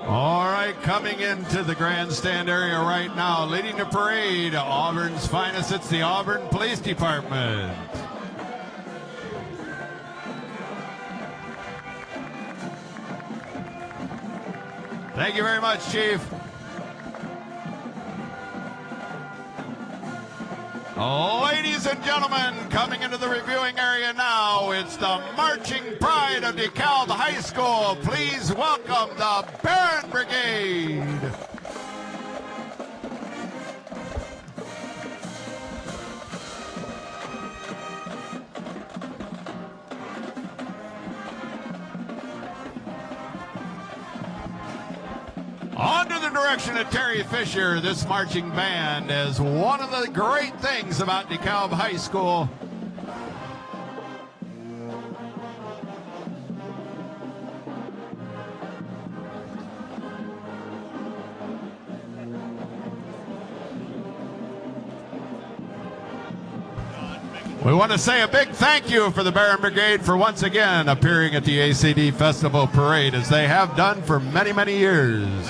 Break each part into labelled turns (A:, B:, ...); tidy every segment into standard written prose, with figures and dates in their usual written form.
A: All right, coming into the grandstand area right now, leading the parade, Auburn's finest, it's the Auburn Police Department. Thank you very much, Chief. Ladies and gentlemen, coming into the reviewing area now, it's the marching pride of DeKalb High School. Please welcome the Baron Brigade. Under the direction of Terry Fisher, this marching band is one of the great things about DeKalb High School. We want to say a big thank you for the Baron Brigade for once again appearing at the ACD Festival Parade, as they have done for many, many years.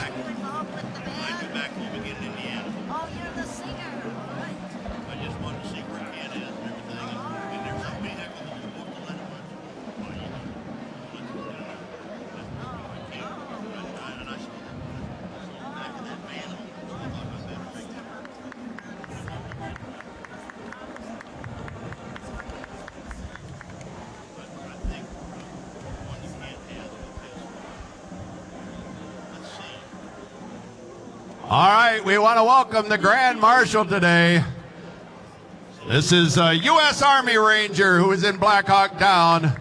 A: All right, we want to welcome the Grand Marshal today. This is a U.S. Army Ranger who is in Black Hawk Down.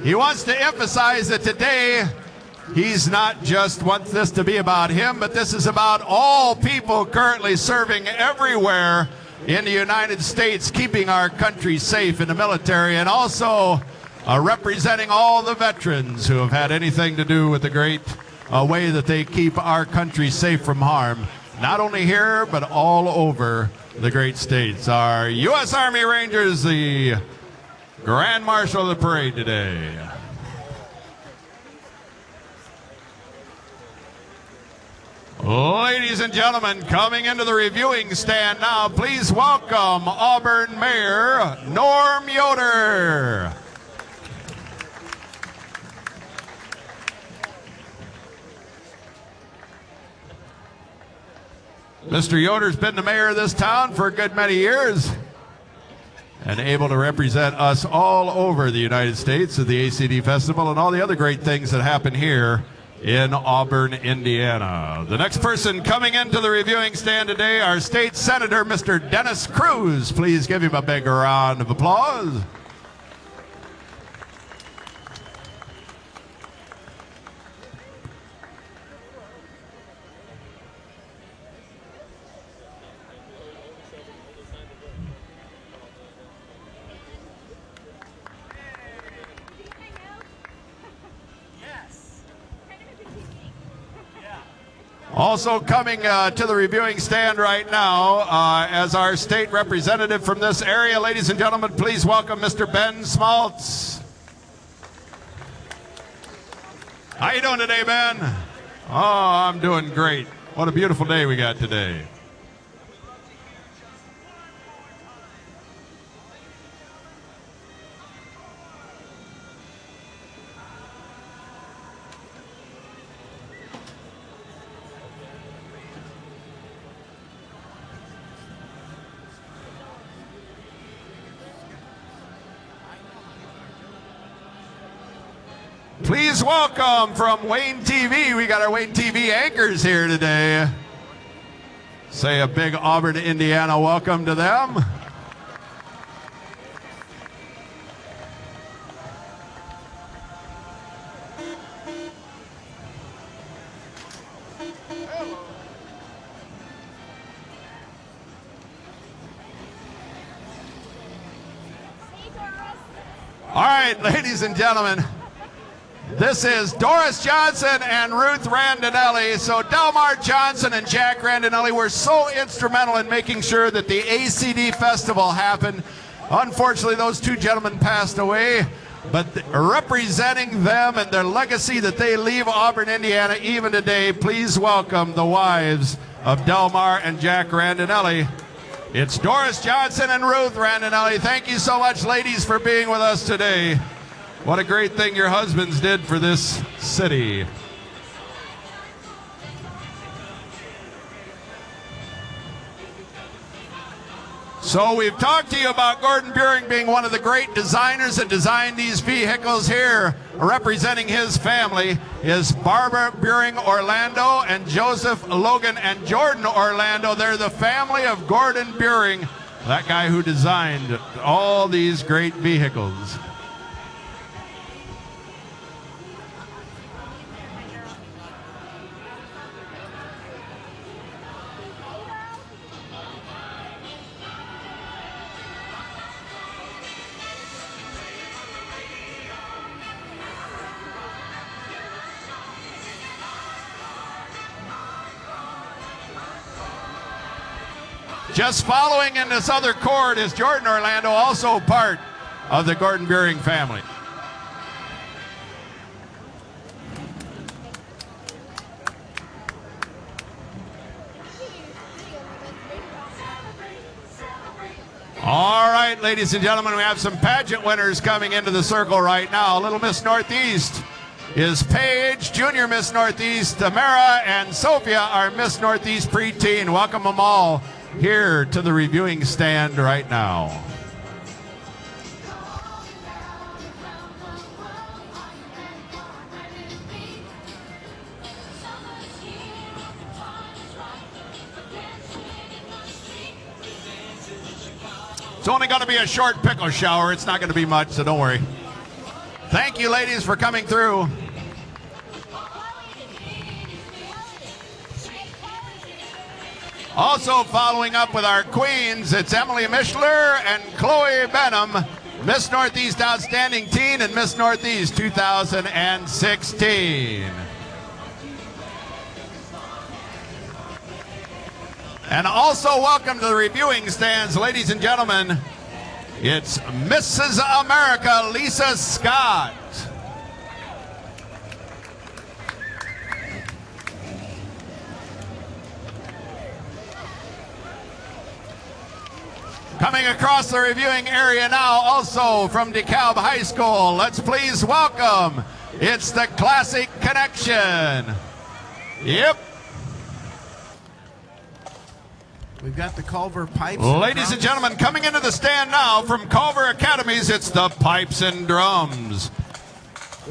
A: He wants to emphasize that today he's not just wants this to be about him, but this is about all people currently serving everywhere in the United States, keeping our country safe in the military, and also representing all the veterans who have had anything to do with the great way that they keep our country safe from harm, not only here, but all over the great states. Our U.S. Army Rangers, the Grand Marshal of the parade today. Ladies and gentlemen, coming into the reviewing stand now, please welcome Auburn Mayor Norm Yoder. Mr. Yoder's been the mayor of this town for a good many years and able to represent us all over the United States at the ACD Festival and all the other great things that happen here in Auburn, Indiana. The next person coming into the reviewing stand today, our state senator, Mr. Dennis Cruz. Please give him a big round of applause. Also coming to the reviewing stand right now as our state representative from this area, ladies and gentlemen, please welcome Mr. Ben Smaltz. How you doing today, Ben? Oh, I'm doing great. What a beautiful day we got today. Please welcome from Wayne TV. We got our Wayne TV anchors here today. Say a big Auburn, Indiana welcome to them. All right, ladies and gentlemen. This is Doris Johnson and Ruth Randinelli. So Delmar Johnson and Jack Randinelli were so instrumental in making sure that the ACD Festival happened. Unfortunately, those two gentlemen passed away. but representing them and their legacy that they leave Auburn, Indiana, even today, please welcome the wives of Delmar and Jack Randinelli. It's Doris Johnson and Ruth Randinelli. Thank you so much, ladies, for being with us today. What a great thing your husbands did for this city. So we've talked to you about Gordon Buehring being one of the great designers that designed these vehicles. Here, representing his family, is Barbara Buehring Orlando and Joseph Logan and Jordan Orlando. They're the family of Gordon Buehring, that guy who designed all these great vehicles. Just following in this other court is Jordan Orlando, also part of the Gordon Buehring family. All right, ladies and gentlemen, we have some pageant winners coming into the circle right now. Little Miss Northeast is Paige, Junior Miss Northeast, Tamara, and Sophia are Miss Northeast preteen. Welcome them all here to the reviewing stand right now. It's only going to be a short pickle shower. It's not going to be much, so don't worry. Thank you, ladies, for coming through. Also following up with our queens, it's Emily Mishler and Chloe Benham, Miss Northeast Outstanding Teen and Miss Northeast 2016. And also welcome to the reviewing stands, ladies and gentlemen. It's Mrs. America, Lisa Scott. Coming across the reviewing area now, also from DeKalb High School, let's please welcome, it's the Classic Connection. Yep.
B: We've got the Culver Pipes.
A: Ladies and gentlemen, coming into the stand now from Culver Academies, it's the Pipes and Drums.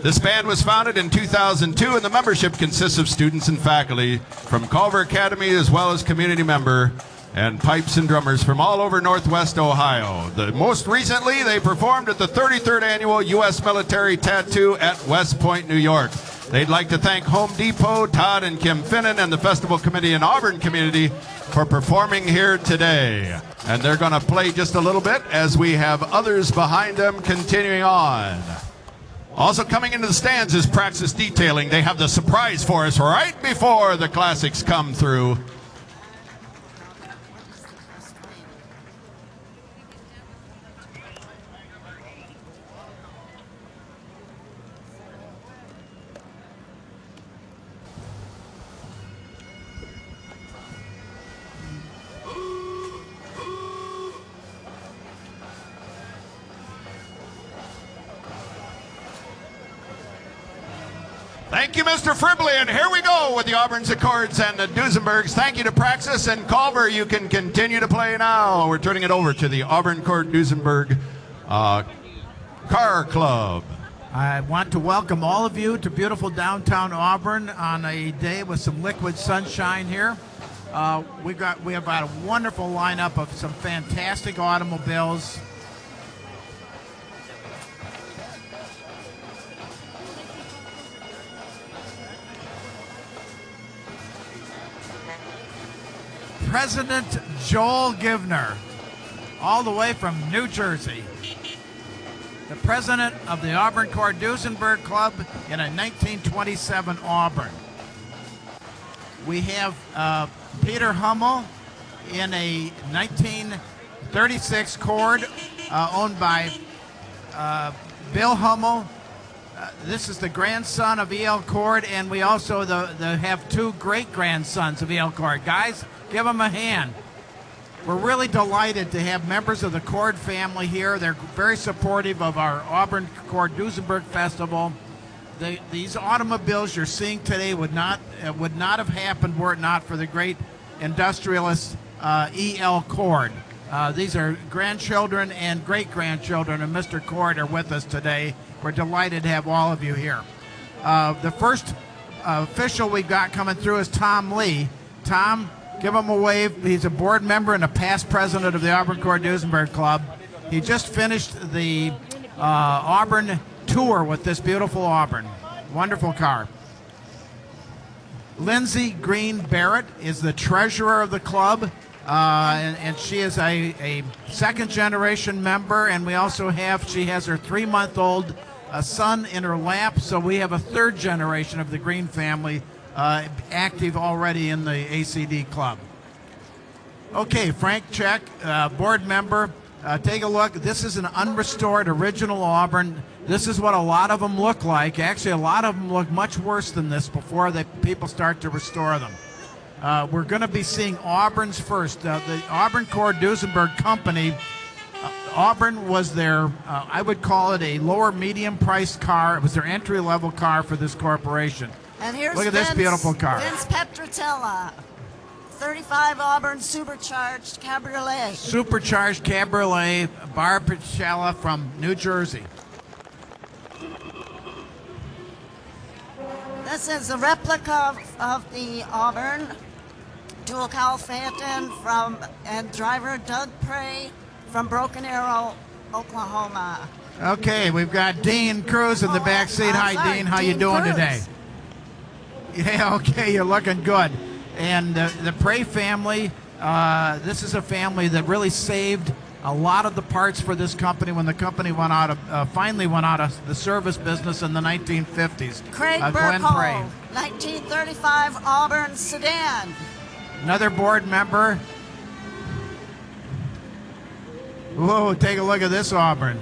A: This band was founded in 2002, and the membership consists of students and faculty from Culver Academy, as well as community member and pipes and drummers from all over Northwest Ohio. Most recently, they performed at the 33rd Annual U.S. Military Tattoo at West Point, New York. They'd like to thank Home Depot, Todd and Kim Finnan, and the Festival Committee and Auburn community for performing here today. And they're going to play just a little bit as we have others behind them continuing on. Also coming into the stands is Praxis Detailing. They have the surprise for us right before the classics come through. Thank you, Mr. Fribley, and here we go with the Auburn's Accords and the Duesenbergs. Thank you to Praxis and Culver. You can continue to play now. We're turning it over to the Auburn Court Duesenberg Car Club.
B: I want to welcome all of you to beautiful downtown Auburn on a day with some liquid sunshine here. We have got a wonderful lineup of some fantastic automobiles. President Joel Givner, all the way from New Jersey, the president of the Auburn Court Duesenberg Club in a 1927 Auburn. We have Peter Hummel in a 1936 Cord owned by Bill Hummel. This is the grandson of E.L. Cord, and we also have two great-grandsons of E.L. Cord. Guys, give them a hand. We're really delighted to have members of the Cord family here. They're very supportive of our Auburn Cord Duesenberg Festival. These automobiles you're seeing today would not have happened were it not for the great industrialist E.L. Cord. These are grandchildren and great-grandchildren of Mr. Cord are with us today. We're delighted to have all of you here. The first official we've got coming through is Tom Lee. Tom, give him a wave. He's a board member and a past president of the Auburn Cord Duesenberg Club. He just finished the Auburn tour with this beautiful Auburn. Wonderful car. Lindsay Green Barrett is the treasurer of the club. And she is a second-generation member, and we also she has her 3-month-old son in her lap, so we have a third generation of the Green family active already in the ACD club. Okay, Frank Check, board member, take a look. This is an unrestored original Auburn. This is what a lot of them look like. Actually, a lot of them look much worse than this before people start to restore them. We're going to be seeing Auburn's first. The Auburn Cord Duesenberg Company, Auburn was their, I would call it a lower medium priced car. It was their entry level car for this corporation.
C: And here's
B: Look at this beautiful car.
C: Vince Petritella, 35 Auburn Supercharged Cabriolet.
B: Supercharged Cabriolet, Barb Petritella from New Jersey.
C: This is a replica of the Auburn dual cowl Phaeton and driver Doug Prey from Broken Arrow, Oklahoma.
B: Okay, we've got Dean Cruz in the back seat. Hi, Dean. How you doing today? Yeah, okay, you're looking good. And the Prey family, this is a family that really saved a lot of the parts for this company when the company finally went out of the service business in the 1950s.
C: Craig Burkholm, 1935 Auburn sedan.
B: Another board member. Whoa, take a look at this Auburn.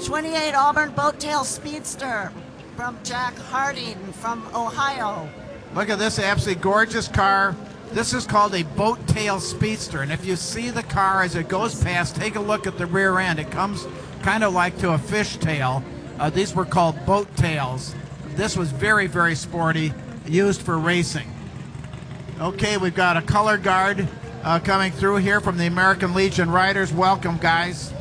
C: 28 Auburn Boattail Speedster from Jack Harding from Ohio.
B: Look at this absolutely gorgeous car. This is called a boat tail speedster, and if you see the car as it goes past, take a look at the rear end. It comes kind of like to a fish tail. These were called boat tails. This was very, very sporty, used for racing. Okay, we've got a color guard coming through here from the American Legion Riders. Welcome, guys.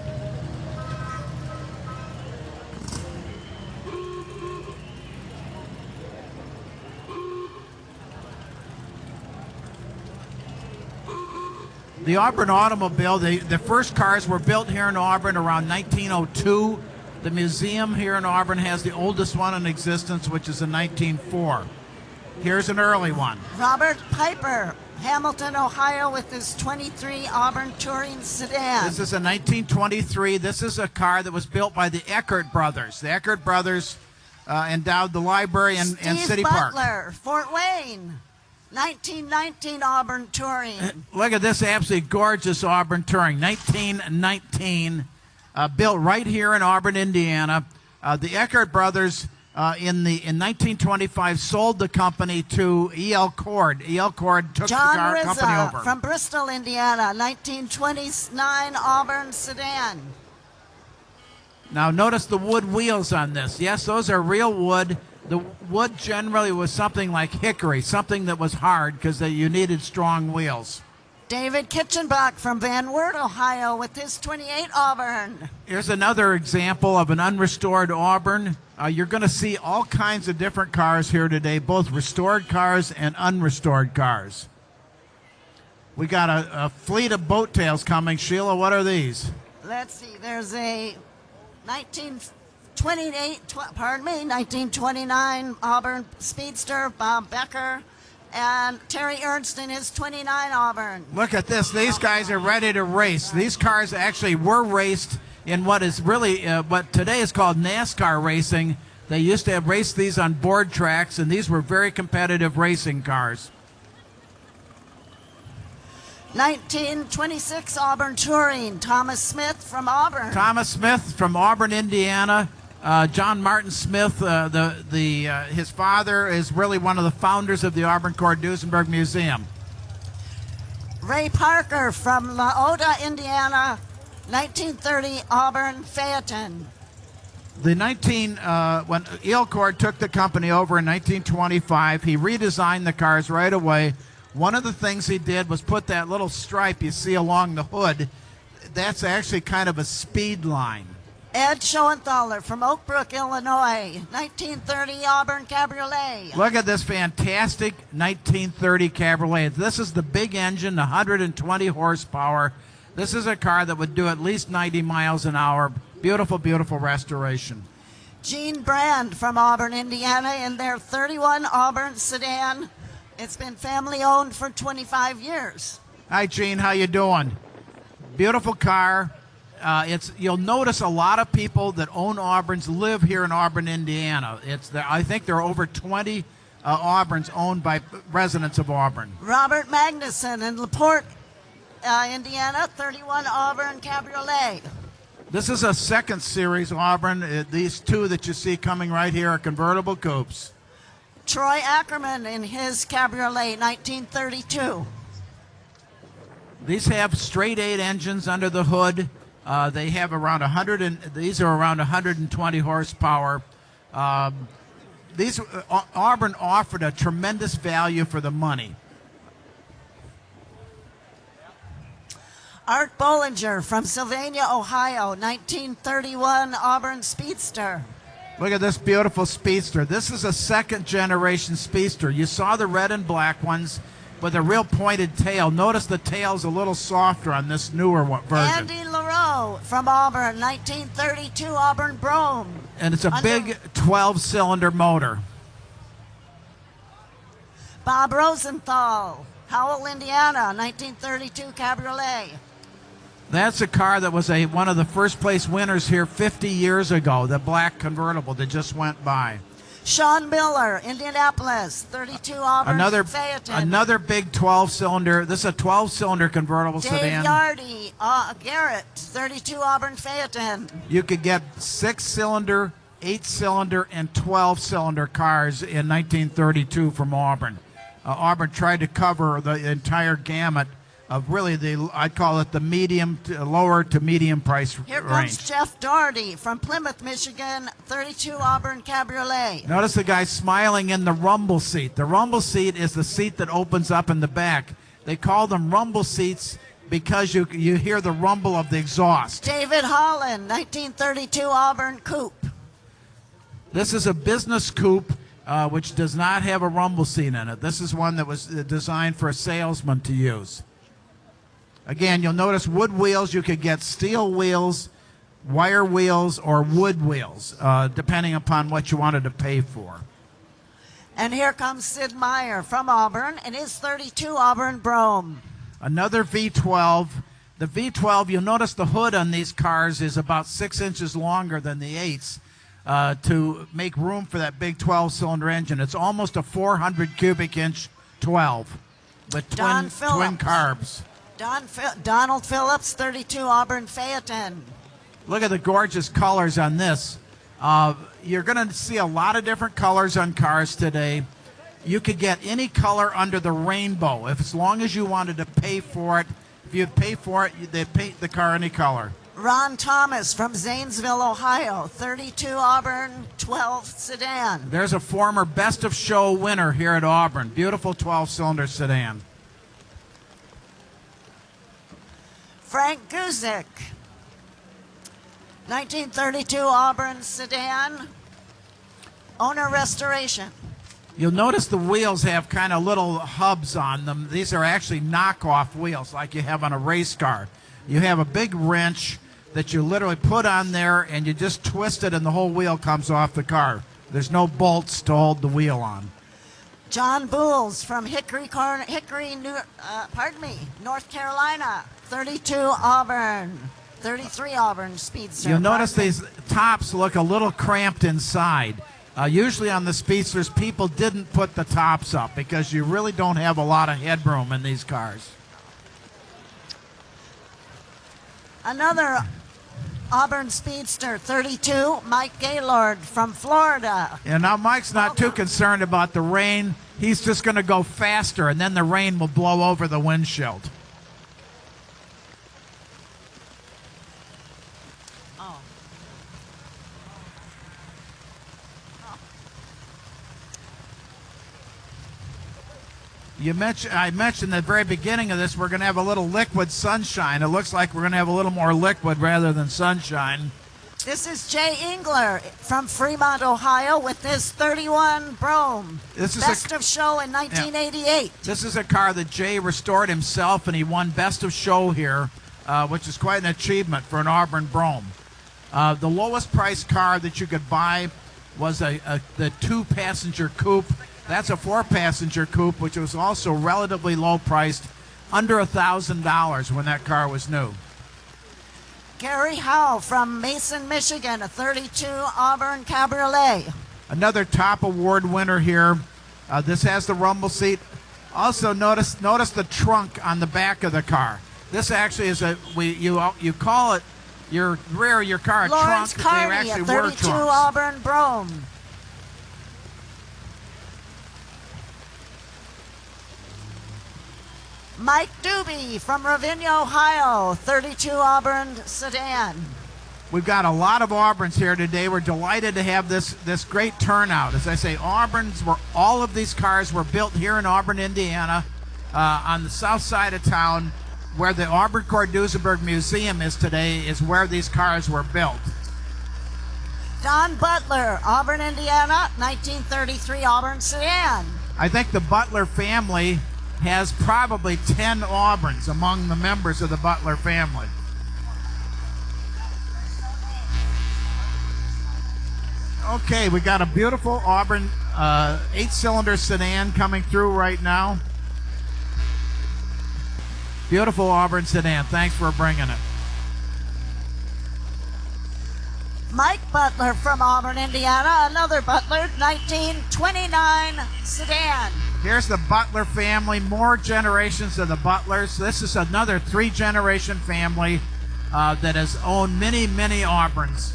B: The Auburn automobile, the first cars were built here in Auburn around 1902. The museum here in Auburn has the oldest one in existence, which is in 1904. Here's an early one.
C: Robert Piper, Hamilton, Ohio, with his 23 Auburn Touring sedan.
B: This is a 1923. This is a car that was built by the Eckert brothers. The Eckert brothers endowed the library and City Park.
C: Steve Butler, Fort Wayne. 1919 Auburn Touring.
B: Look at this absolutely gorgeous Auburn Touring. 1919, built right here in Auburn, Indiana. The Eckert brothers in 1925 sold the company to E.L. Cord. E.L. Cord took
C: John
B: the company over.
C: From Bristol, Indiana. 1929 Auburn sedan.
B: Now notice the wood wheels on this. Yes, those are real wood. The wood generally was something like hickory, something that was hard because you needed strong wheels.
C: David Kitchenbach from Van Wert, Ohio, with his 28 Auburn.
B: Here's another example of an unrestored Auburn. You're going to see all kinds of different cars here today, both restored cars and unrestored cars. We got a fleet of boat tails coming. Sheila, what are these?
C: Let's see. There's a 1929 Auburn Speedster, Bob Becker, and Terry Ernst in his 29 Auburn.
B: Look at this. These guys are ready to race. These cars actually were raced in what is really what today is called NASCAR racing. They used to have raced these on board tracks, and these were very competitive racing cars.
C: 1926 Auburn Touring, Thomas Smith from Auburn.
B: Thomas Smith from Auburn, Indiana. John Martin Smith, his father is really one of the founders of the Auburn Court Duesenberg Museum.
C: Ray Parker from La Oda, Indiana, 1930 Auburn Phaeton.
B: When Elcord took the company over in 1925, he redesigned the cars right away. One of the things he did was put that little stripe you see along the hood. That's actually kind of a speed line.
C: Ed Schoenthaler from Oak Brook, Illinois, 1930 Auburn Cabriolet.
B: Look at this fantastic 1930 Cabriolet. This is the big engine, 120 horsepower. This is a car that would do at least 90 miles an hour. Beautiful, beautiful restoration.
C: Gene Brand from Auburn, Indiana, in their 31 Auburn sedan. It's been family owned for 25 years.
B: Hi, Gene. How you doing? Beautiful car. You'll notice a lot of people that own Auburns live here in Auburn, Indiana. I think there are over 20 Auburns owned by residents of Auburn.
C: Robert Magnuson in LaPorte, Indiana, 31 Auburn Cabriolet.
B: This is a second series Auburn. These two that you see coming right here are convertible coupes.
C: Troy Ackerman in his Cabriolet, 1932.
B: These have straight 8 engines under the hood. They have around 100, these are around 120 horsepower. Auburn offered a tremendous value for the money.
C: Art Bollinger from Sylvania, Ohio, 1931 Auburn Speedster.
B: Look at this beautiful Speedster. This is a second generation Speedster. You saw the red and black ones with a real pointed tail. Notice the tail's a little softer on this newer version.
C: Andy LaRoe from Auburn, 1932 Auburn Brome.
B: And it's a big 12-cylinder motor.
C: Bob Rosenthal, Howell, Indiana, 1932 Cabriolet.
B: That's a car that was one of the first place winners here 50 years ago, the black convertible that just went by.
C: Sean Miller, Indianapolis, 32 Auburn Phaeton.
B: Another big 12-cylinder. This is a 12-cylinder convertible sedan.
C: Dave Yardy, Garrett, 32 Auburn Phaeton.
B: You could get 6-cylinder, 8-cylinder, and 12-cylinder cars in 1932 from Auburn. Auburn tried to cover the entire gamut of really I'd call it the lower to medium price range.
C: Here comes Jeff Doherty from Plymouth, Michigan, 32 Auburn Cabriolet.
B: Notice the guy smiling in the rumble seat. The rumble seat is the seat that opens up in the back. They call them rumble seats because you hear the rumble of the exhaust.
C: David Holland, 1932 Auburn Coupe.
B: This is a business coupe which does not have a rumble seat in it. This is one that was designed for a salesman to use. Again, you'll notice wood wheels. You could get steel wheels, wire wheels, or wood wheels, depending upon what you wanted to pay for.
C: And here comes Sid Meier from Auburn, and his 32 Auburn Brome.
B: Another V12. The V12, you'll notice the hood on these cars is about 6 inches longer than the 8s to make room for that big 12-cylinder engine. It's almost a 400 cubic inch 12 with twin carbs.
C: Donald Phillips, 32 Auburn Phaeton.
B: Look at the gorgeous colors on this. You're going to see a lot of different colors on cars today. You could get any color under the rainbow as long as you wanted to pay for it. If you'd pay for it, they'd paint the car any color.
C: Ron Thomas from Zanesville, Ohio, 32 Auburn 12 sedan.
B: There's a former Best of Show winner here at Auburn. Beautiful 12-cylinder sedan.
C: Frank Guzik, 1932 Auburn sedan, owner restoration.
B: You'll notice the wheels have kind of little hubs on them. These are actually knockoff wheels like you have on a race car. You have a big wrench that you literally put on there and you just twist it and the whole wheel comes off the car. There's no bolts to hold the wheel on.
C: John Booles from North Carolina, 32 Auburn, 33 Auburn Speedster.
B: You'll notice these tops look a little cramped inside. Usually on the Speedsters, people didn't put the tops up because you really don't have a lot of headroom in these cars.
C: Another Auburn Speedster 32, Mike Gaylord from Florida.
B: And now Mike's not too concerned about the rain. He's just going to go faster, and then the rain will blow over the windshield. I mentioned at the very beginning of this, we're going to have a little liquid sunshine. It looks like we're going to have a little more liquid rather than sunshine.
C: This is Jay Engler from Fremont, Ohio, with his 31 Brougham. Best of Show in 1988.
B: Yeah. This is a car that Jay restored himself, and he won Best of Show here, which is quite an achievement for an Auburn Brougham. The lowest priced car that you could buy was the 2-passenger coupe. That's a 4-passenger coupe, which was also relatively low priced, under $1,000 when that car was new.
C: Gary Howe from Mason, Michigan, a 32 Auburn Cabriolet.
B: Another top award winner here. This has the rumble seat. Also notice the trunk on the back of the car. This actually is you call it your rear of your car a
C: Lawrence
B: trunk.
C: Carney,
B: They actually
C: a 32
B: were trunks.
C: Auburn Brougham. Mike Doobie from Ravinia, Ohio, 32 Auburn sedan.
B: We've got a lot of Auburns here today. We're delighted to have this great turnout. As I say, all of these cars were built here in Auburn, Indiana, on the south side of town, where the Auburn Duesenberg Museum is today, is where these cars were built.
C: Don Butler, Auburn, Indiana, 1933 Auburn sedan.
B: I think the Butler family has probably 10 Auburns among the members of the Butler family. Okay, we got a beautiful Auburn 8-cylinder sedan coming through right now. Beautiful Auburn sedan. Thanks for bringing it.
C: Mike Butler from Auburn, Indiana, another Butler, 1929 sedan.
B: Here's the Butler family, more generations of the Butlers. This is another 3-generation family that has owned many, many Auburns.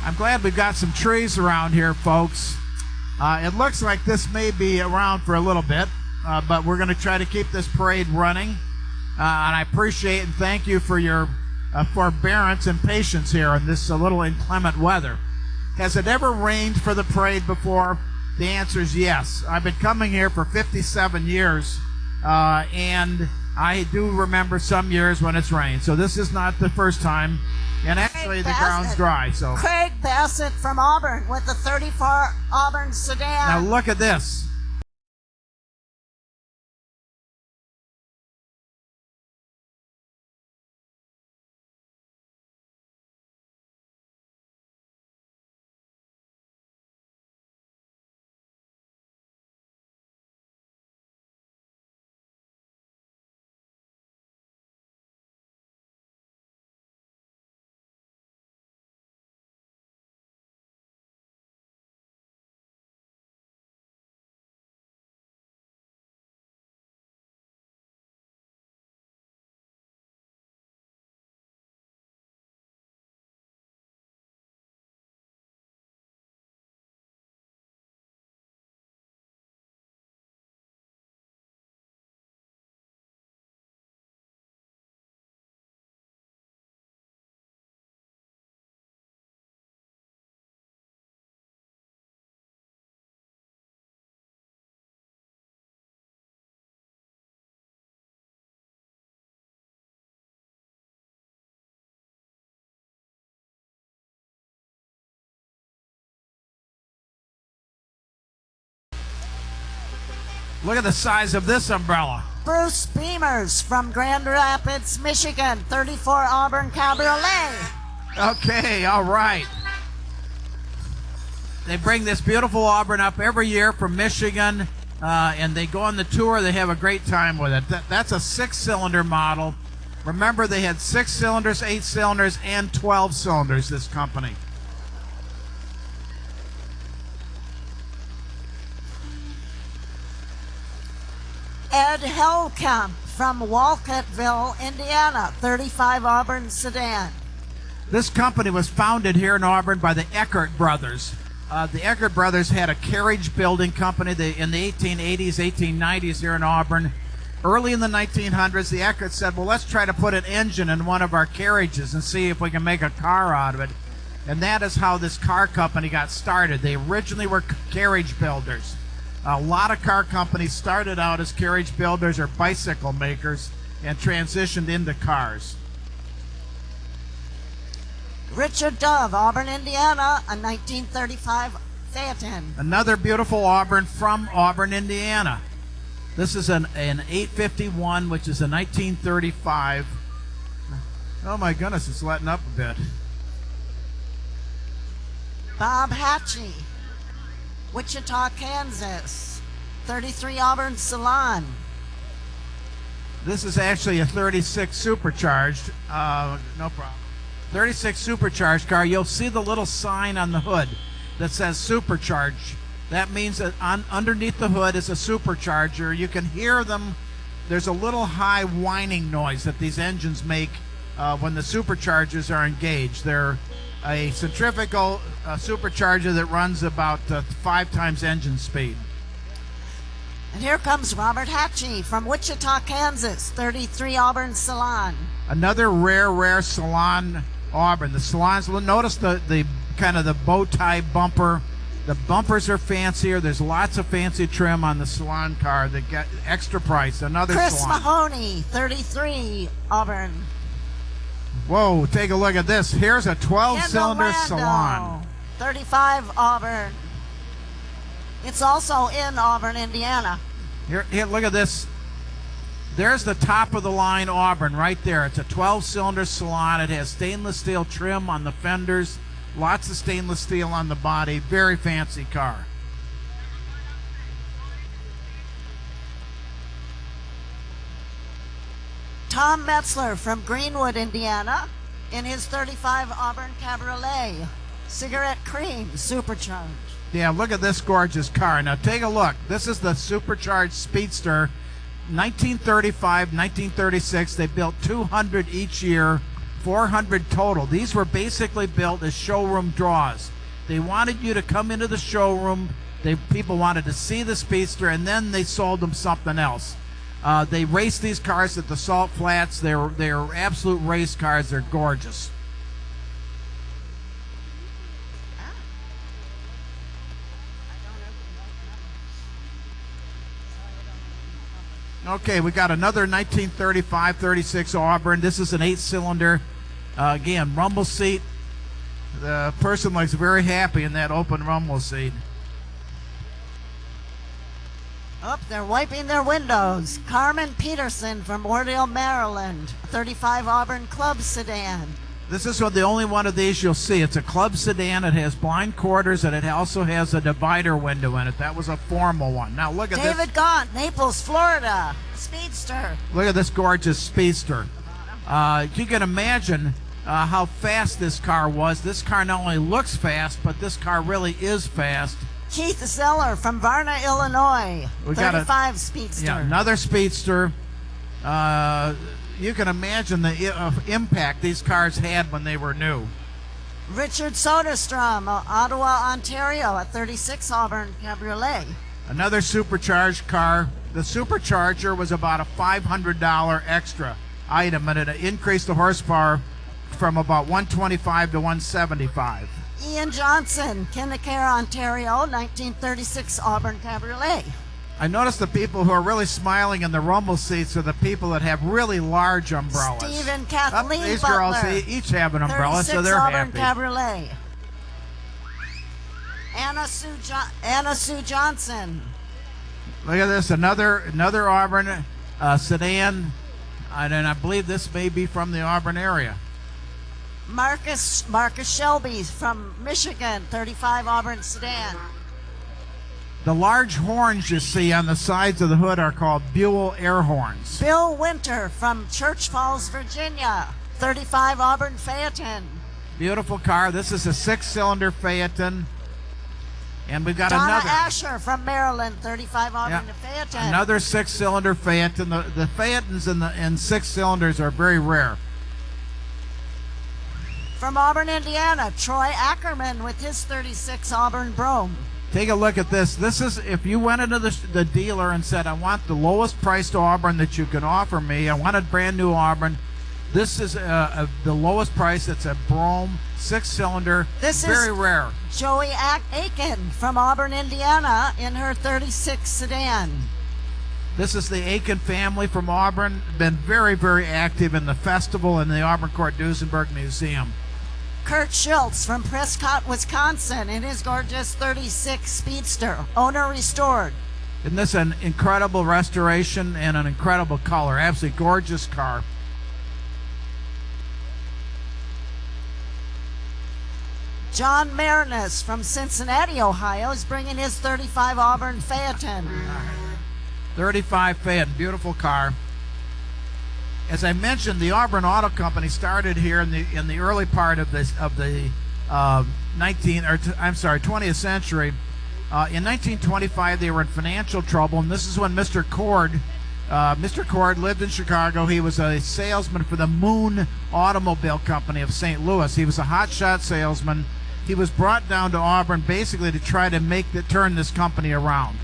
B: I'm glad we've got some trees around here, folks. It looks like this may be around for a little bit, but we're going to try to keep this parade running. And I appreciate and thank you for your forbearance and patience here in this little inclement weather. Has it ever rained for the parade before? The answer is yes. I've been coming here for 57 years, and I do remember some years when it's rained. So this is not the first time. And actually, the ground's dry. So
C: Craig Bassett from Auburn with the 34 Auburn sedan.
B: Now look at this. Look at the size of this umbrella.
C: Bruce Beamers from Grand Rapids, Michigan, 34 Auburn Cabriolet.
B: Okay, all right. They bring this beautiful Auburn up every year from Michigan, and they go on the tour. They have a great time with it. That's a 6-cylinder model. Remember, they had 6 cylinders, 8 cylinders, and 12 cylinders, this company.
C: Ed Hellkamp from Walcottville, Indiana, 35 Auburn sedan.
B: This company was founded here in Auburn by the Eckert brothers. The Eckert brothers had a carriage building company in the 1880s, 1890s here in Auburn. Early in the 1900s, the Eckert said, well, let's try to put an engine in one of our carriages and see if we can make a car out of it. And that is how this car company got started. They originally were carriage builders. A lot of car companies started out as carriage builders or bicycle makers and transitioned into cars.
C: Richard Dove, Auburn, Indiana, a 1935 Phaeton.
B: Another beautiful Auburn from Auburn, Indiana. This is an 851, which is a 1935. Oh my goodness, it's letting up a bit.
C: Bob Hatchie, Wichita, Kansas, 33 Auburn Salon.
B: This is actually a 36 supercharged, no problem. 36 supercharged car. You'll see the little sign on the hood that says supercharged. That means that underneath the hood is a supercharger. You can hear them. There's a little high whining noise that these engines make when the superchargers are engaged. They're a centrifugal supercharger that runs about 5 times engine speed.
C: And here comes Robert Hatchie from Wichita, Kansas, 33 Auburn Salon.
B: Another rare Salon Auburn. The Salons, well, notice the kind of the bow tie bumper. The bumpers are fancier. There's lots of fancy trim on the Salon car that got extra price. Another
C: Chris
B: Salon.
C: Mahoney, 33 Auburn.
B: Whoa, take a look at this. Here's a 12-cylinder Salon.
C: 35 Auburn. It's also in Auburn, Indiana.
B: Here, look at this. There's the top of the line Auburn right there. It's a 12-cylinder Salon. It has stainless steel trim on the fenders, lots of stainless steel on the body. Very fancy car.
C: Tom Metzler from Greenwood, Indiana, in his 35 Auburn Cabriolet. Cigarette cream, supercharged.
B: Yeah, look at this gorgeous car. Now take a look. This is the supercharged Speedster. 1935, 1936, they built 200 each year, 400 total. These were basically built as showroom draws. They wanted you to come into the showroom. People wanted to see the Speedster, and then they sold them something else. They raced these cars at the Salt Flats. They're absolute race cars. They're gorgeous. Okay, we got another 1935-36 Auburn. This is an 8-cylinder. Again, rumble seat. The person looks very happy in that open rumble seat.
C: Oh, they're wiping their windows. Carmen Peterson from Wardale, Maryland, 35 Auburn Club Sedan.
B: This is the only one of these you'll see. It's a club sedan. It has blind quarters, and it also has a divider window in it. That was a formal one. Now look at this.
C: David Gaunt, Naples, Florida, Speedster.
B: Look at this gorgeous Speedster. You can imagine how fast this car was. This car not only looks fast, but this car really is fast.
C: Keith Zeller from Varna, Illinois, 35 Speedster.
B: Yeah, another Speedster. You can imagine the impact these cars had when they were new.
C: Richard Soderstrom, Ottawa, Ontario, a 36 Auburn Cabriolet.
B: Another supercharged car. The supercharger was about a $500 extra item, and it increased the horsepower from about 125 to 175.
C: Ian Johnson, Kinnicare, Ontario, 1936 Auburn Cabriolet.
B: I noticed the people who are really smiling in the rumble seats are the people that have really large umbrellas.
C: Steve and Kathleen
B: These
C: Butler,
B: girls each have an umbrella, so they're
C: Auburn
B: happy.
C: Cabriolet. Anna Sue Johnson,
B: Look at this, another Auburn sedan, and I believe this may be from the Auburn area.
C: Marcus Shelby from Michigan, 35 Auburn sedan.
B: The large horns you see on the sides of the hood are called Buell air horns.
C: Bill Winter from Church Falls, Virginia, 35 Auburn Phaeton.
B: Beautiful car. This is a 6-cylinder Phaeton. And we've got
C: Donna
B: another.
C: Asher from Maryland, 35 Auburn Phaeton.
B: Another 6-cylinder Phaeton. The Phaetons in 6 cylinders are very rare.
C: From Auburn, Indiana, Troy Ackerman with his 36 Auburn Brougham.
B: Take a look at this. This is, if you went into the dealer and said, I want the lowest priced Auburn that you can offer me, I want a brand new Auburn, this is the lowest price. It's a Brougham 6-cylinder.
C: This
B: very
C: is
B: rare.
C: Joey Aiken from Auburn, Indiana in her 36 sedan.
B: This is the Aiken family from Auburn. Been very, very active in the festival and the Auburn Court Duesenberg Museum.
C: Kurt Schultz from Prescott, Wisconsin in his gorgeous 36 Speedster, owner restored.
B: Isn't this an incredible restoration and an incredible color? Absolutely gorgeous car.
C: John Marinus from Cincinnati, Ohio is bringing his 35 Auburn Phaeton.
B: 35 Phaeton, beautiful car. As I mentioned, the Auburn Auto Company started here in the early part of the 20th century. In 1925, they were in financial trouble, and this is when Mr. Cord lived in Chicago. He was a salesman for the Moon Automobile Company of St. Louis. He was a hotshot salesman. He was brought down to Auburn basically to try to turn this company around.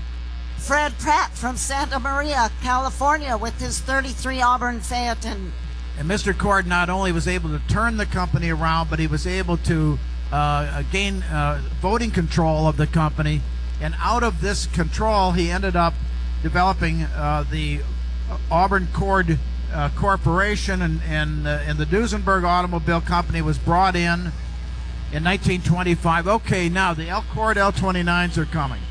C: Fred Pratt from Santa Maria, California with his 33 Auburn Phaeton.
B: And Mr. Cord not only was able to turn the company around, but he was able to gain voting control of the company. And out of this control, he ended up developing the Auburn Cord Corporation, and the Duesenberg Automobile Company was brought in 1925. Okay, now the Cord L29s are coming.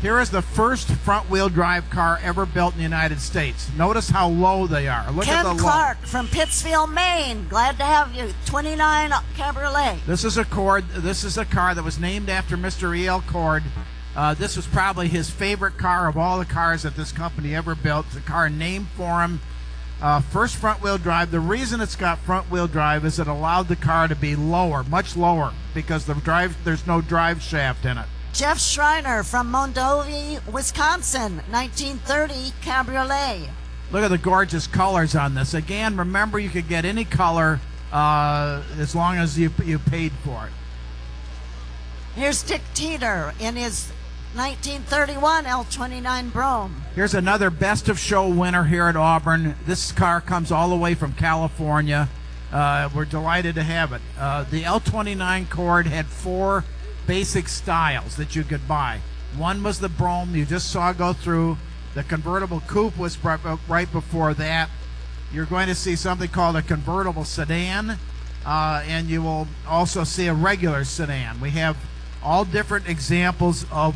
B: Here is the first front-wheel drive car ever built in the United States. Notice how low they are. Look at the
C: Ken
B: low.
C: Clark from Pittsfield, Maine. Glad to have you. 29 Cabriolet.
B: This is a Cord. This is a car that was named after Mr. E.L. Cord. This was probably his favorite car of all the cars that this company ever built. It's a car named for him. First front-wheel drive. The reason it's got front-wheel drive is it allowed the car to be lower, much lower, because there's no drive shaft in it.
C: Jeff Schreiner from Mondovi, Wisconsin, 1930 Cabriolet.
B: Look at the gorgeous colors on this. Again, remember, you could get any color as long as you paid for it.
C: Here's Dick Teeter in his 1931 L29 Brougham.
B: Here's another Best of Show winner here at Auburn. This car comes all the way from California. We're delighted to have it. The L29 Cord had 4 basic styles that you could buy. One was the Brougham you just saw go through. The convertible coupe was right before that. You're going to see something called a convertible sedan, and you will also see a regular sedan. We have all different examples of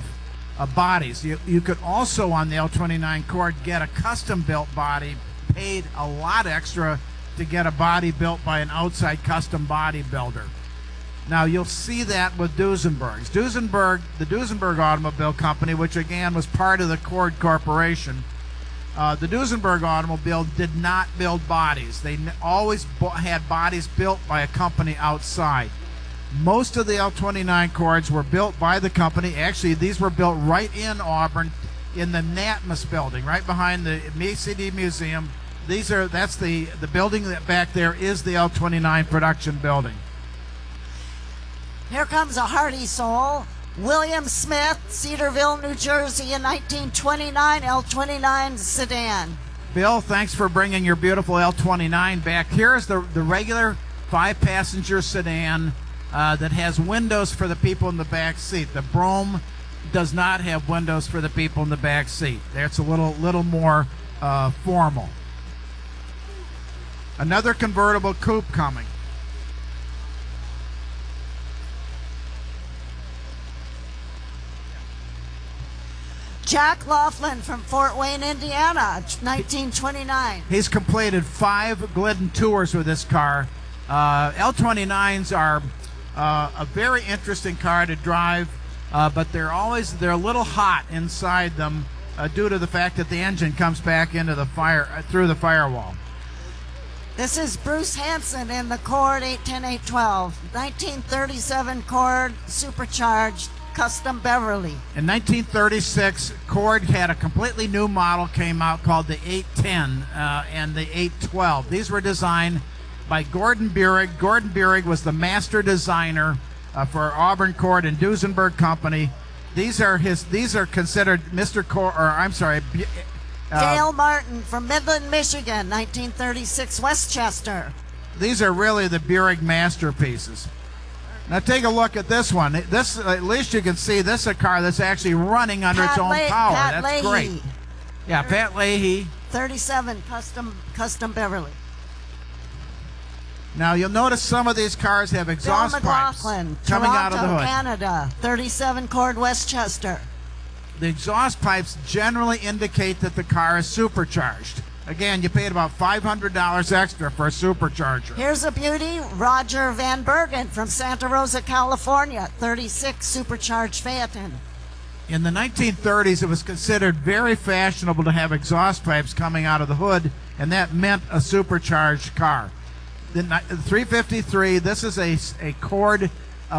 B: bodies. You could also, on the L29 Cord, get a custom-built body, paid a lot extra to get a body built by an outside custom body builder. Now, you'll see that with Duesenberg's. The Duesenberg Automobile Company, which again was part of the Cord Corporation, the Duesenberg Automobile did not build bodies. They always had bodies built by a company outside. Most of the L29 Cords were built by the company. Actually, these were built right in Auburn in the Natmus building, right behind the CD Museum. That's the building that back there is the L29 production building.
C: Here comes a hearty soul. William Smith, Cedarville, New Jersey in 1929 L29 sedan.
B: Bill, thanks for bringing your beautiful L29 back. Here's the regular 5-passenger sedan that has windows for the people in the back seat. The Brougham does not have windows for the people in the back seat. It's a little more formal. Another convertible coupe coming.
C: Jack Laughlin from Fort Wayne, Indiana, 1929.
B: He's completed 5 Glidden tours with this car. L29s are a very interesting car to drive, but they're a little hot inside them due to the fact that the engine comes back into the through the firewall.
C: This is Bruce Hansen in the Cord 810-812, 1937 Cord supercharged custom Beverly.
B: In 1936, Cord had a completely new model came out called the 810 and the 812. These were designed by Gordon Burig. Gordon Burig was the master designer for Auburn Cord and Duesenberg Company. These are considered Mr. Cord, or I'm sorry,
C: Dale Martin from Midland, Michigan, 1936 Westchester.
B: These are really the Burig masterpieces. Now take a look at this one. This, at least you can see, this is a car that's actually running under its own power.
C: Pat
B: That's
C: Leahy.
B: great. Yeah, Pat Leahy.
C: 37 custom Beverly.
B: Now you'll notice some of these cars have exhaust
C: Bill
B: pipes
C: McLaughlin,
B: coming out
C: Toronto,
B: of the hood.
C: Canada, 37 Cord Westchester.
B: The exhaust pipes generally indicate that the car is supercharged. Again, you paid about $500 extra for a supercharger.
C: Here's a beauty, Roger Van Bergen from Santa Rosa, California, 36 supercharged Phaeton.
B: In the 1930s, it was considered very fashionable to have exhaust pipes coming out of the hood, and that meant a supercharged car. The 353, this is a Cord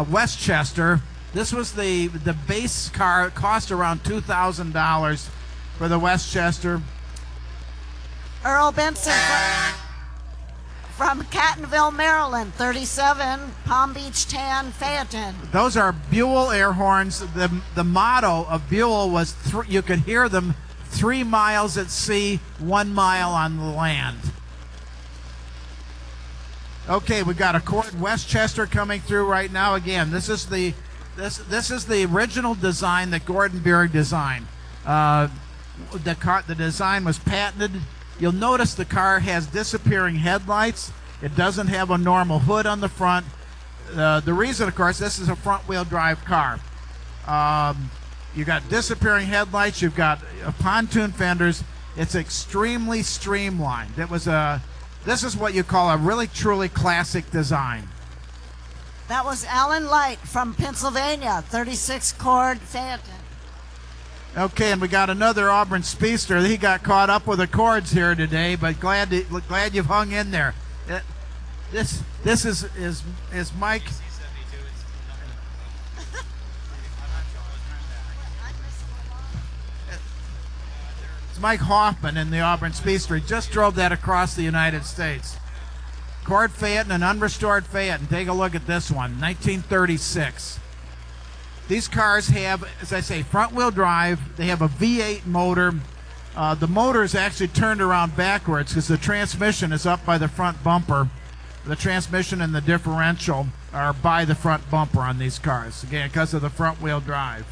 B: Westchester. This was the base car. It cost around $2,000 for the Westchester.
C: Earl Benson from Cattonville, Maryland, 37 Palm Beach Tan Phaeton.
B: Those are Buell air horns. The motto of Buell was you could hear them 3 miles at sea, 1 mile on the land. Okay, we got a Cord Westchester coming through right now. Again, this is the original design that Gordon Burig designed. The design was patented. You'll notice the car has disappearing headlights. It doesn't have a normal hood on the front. The reason, of course, this is a front-wheel drive car. You got disappearing headlights. You've got pontoon fenders. It's extremely streamlined. This is what you call a really truly classic design.
C: That was Alan Light from Pennsylvania, 36 Cord Phaeton.
B: Okay, and we got another Auburn speedster. He got caught up with the cords here today, but glad you've hung in there. This is Mike. It's Mike Hoffman in the Auburn speedster. He just drove that across the United States. Cord Phaeton, an unrestored Phaeton. Take a look at this one, 1936. These cars have, as I say, front-wheel drive. They have a V8 motor. The motor is actually turned around backwards because the transmission is up by the front bumper. The transmission and the differential are by the front bumper on these cars, again, because of the front-wheel drive.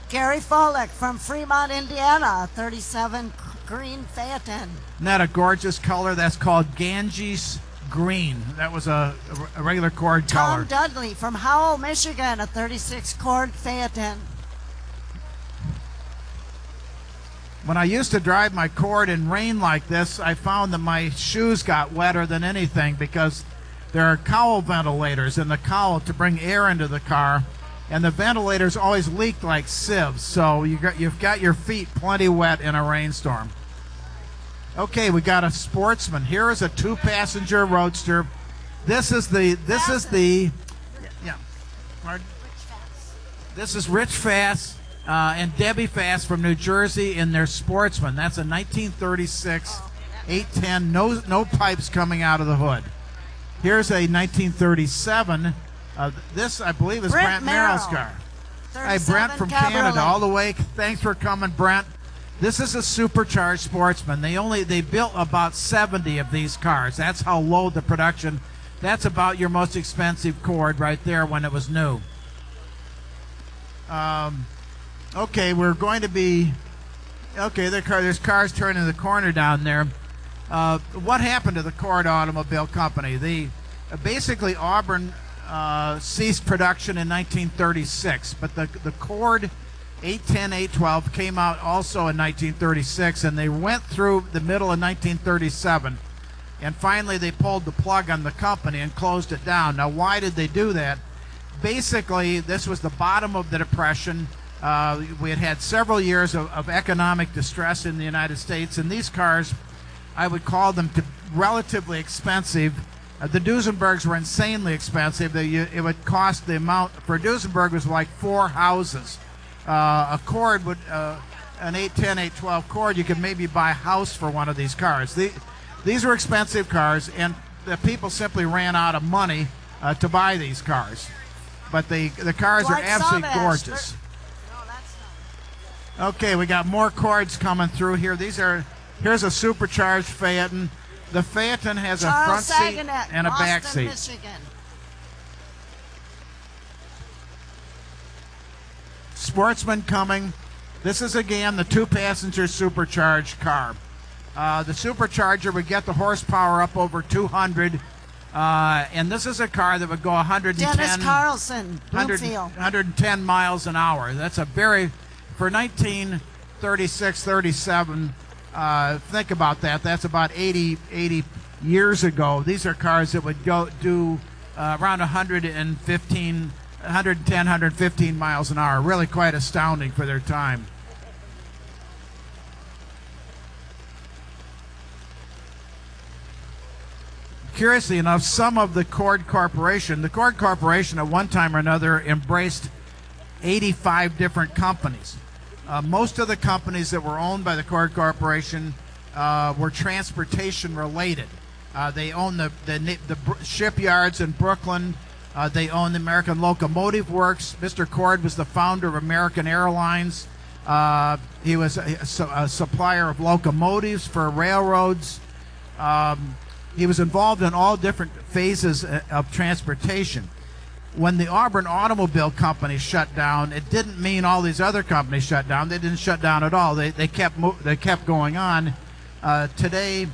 C: Gary Folek from Fremont, Indiana, 37 Green Phaeton.
B: Isn't that a gorgeous color? That's called Ganges Green. That was a regular Cord color.
C: Tom Dudley from Howell, Michigan, a 36 Cord Phaeton.
B: When I used to drive my Cord in rain like this, I found that my shoes got wetter than anything because there are cowl ventilators in the cowl to bring air into the car, and the ventilators always leak like sieves, so you've got your feet plenty wet in a rainstorm. Okay, we got a Sportsman. Here is a 2-passenger roadster. This is Rich Fass and Debbie Fass from New Jersey in their Sportsman. That's a 1936 810. No pipes coming out of the hood. Here's a 1937. This, I believe, is Brent Merrill's car. Hey, Brent from Canada, all the way. Thanks for coming, Brent. This is a supercharged Sportsman. They built about 70 of these cars. That's how low the production. That's about your most expensive Cord right there when it was new. Okay, we're going to be. Okay, there's cars turning the corner down there. What happened to the Cord Automobile Company? Basically Auburn ceased production in 1936, but the Cord 810, 812 came out also in 1936, and they went through the middle of 1937, and finally they pulled the plug on the company and closed it down. Now, why did they do that? Basically, this was the bottom of the Depression. We had several years of economic distress in the United States, and these cars, I would call them relatively expensive. The Duesenbergs were insanely expensive. It would cost the amount for a Duesenberg was like 4 houses. A Cord would, an 810, 812 Cord, you could maybe buy a house for one of these cars. These were expensive cars, and the people simply ran out of money to buy these cars. But the cars are absolutely gorgeous. Okay, we got more Cords coming through here. Here's a supercharged Phaeton. The Phaeton has a front seat and a back seat.
C: Michigan.
B: Sportsman coming. This is again the 2-passenger supercharged car. The supercharger would get the horsepower up over 200, and this is a car that would go 110.
C: Dennis Carlson,
B: 110 miles an hour. That's a very, for 1936, 37. Think about that. That's about 80 years ago. These are cars that would do around 110, 115 miles an hour. Really quite astounding for their time. Curiously enough, some of the Cord Corporation at one time or another embraced 85 different companies. Most of the companies that were owned by the Cord Corporation were transportation related. They owned the shipyards in Brooklyn. They owned the American Locomotive Works. Mr. Cord was the founder of American Airlines. He was a supplier of locomotives for railroads. He was involved in all different phases of transportation. When the Auburn Automobile Company shut down, it didn't mean all these other companies shut down. They didn't shut down at all. They kept going on. Today,